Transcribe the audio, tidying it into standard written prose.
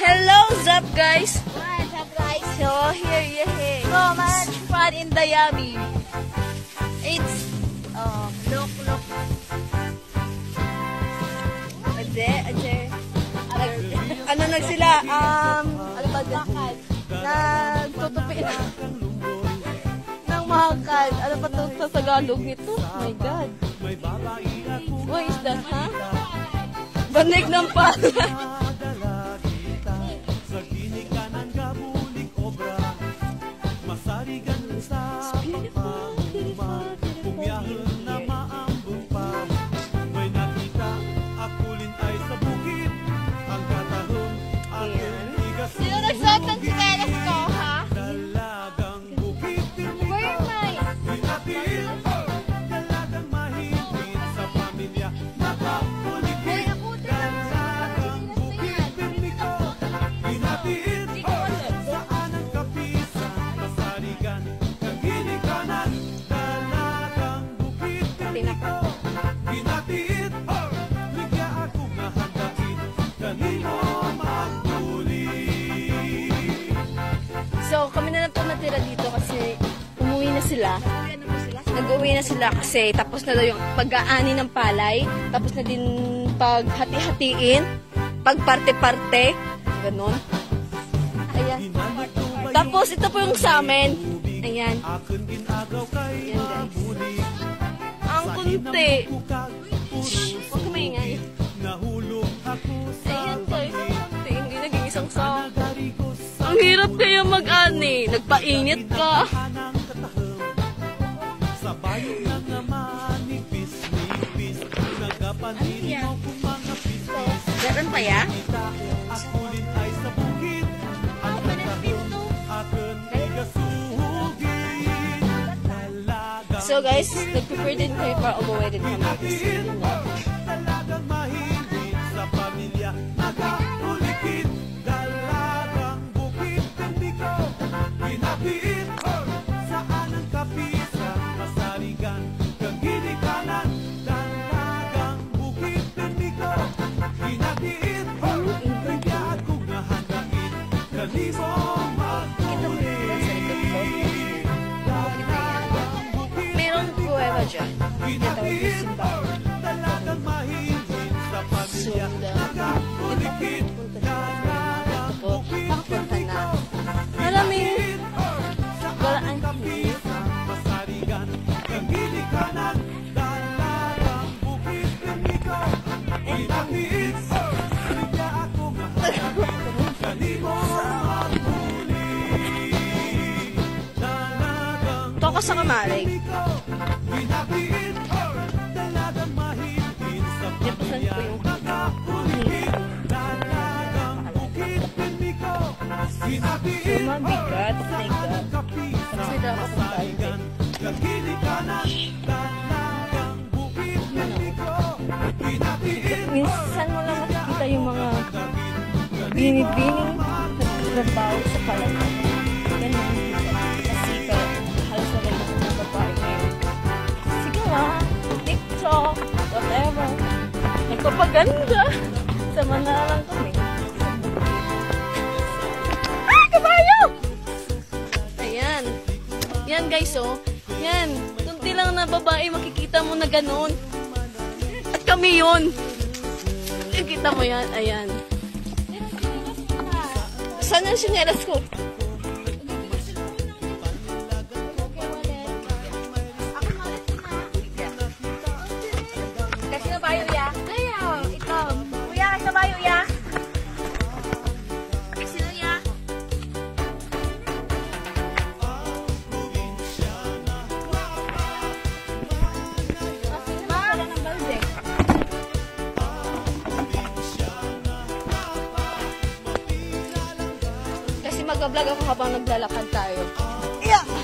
Hello, Zap guys. What's up, guys? So here, So much fun in the Yummy. It's Look. Ade. Ano sila? Ano ba din? Nagtutupi na ng mahakad. Ano pa to sa Tagalog nito? Oh my God. What is that, ha? Banig ng pala. Sino nagsuot ng tsinelas ko, ha? Where am I? Hoy, ako din. So, kami na lang po natira dito kasi umuwi na sila. Nag-uwi na sila kasi tapos na daw yung pag-aani ng palay. Tapos na din paghati-hatiin, pagparte-parte. Ganon. Ayan. Tapos, ito po yung sa amin. Ayan. Ayan, guys. Ang kunti. Shhh, huwag ka maingay. Ayan, guys. Ang kunti. Hindi naging isang sako. Ang hirap kaya mag-ani. Nagpainit ka. Meron pa ya? So guys, nag-prepare din kayo para umuwi din kami. Merong kuweba dyan. Ito yung simbahan. Sunda. Makapunta na. Maraming galaan kami. Toko sa kamalig. Dipasan ko yung so, mabigat. Like that. Kasi dapat akong tayo. Minsan mo lang makikita yung mga binibining nagtrabaho sa palay. Yan ang kasi halos na rin ako ng babae ngayon. Sige nga, TikTok, whatever. Nagpapaganda. Sama na lang kami. Ah, kabayo! Ayan. Yan guys, oh. Yan. Kunti lang na babae makikita mo na ganun. At kami yun. Kita mo yan. Ayan. Saan yung sinelas ko? Kasi na bayo ya? Ayaw. Ikaw. Kuya, kasi na bayo ya? Sino ya? Wala ng balde. Kasi mag-vlog ako habang naglalakad tayo. Yeah!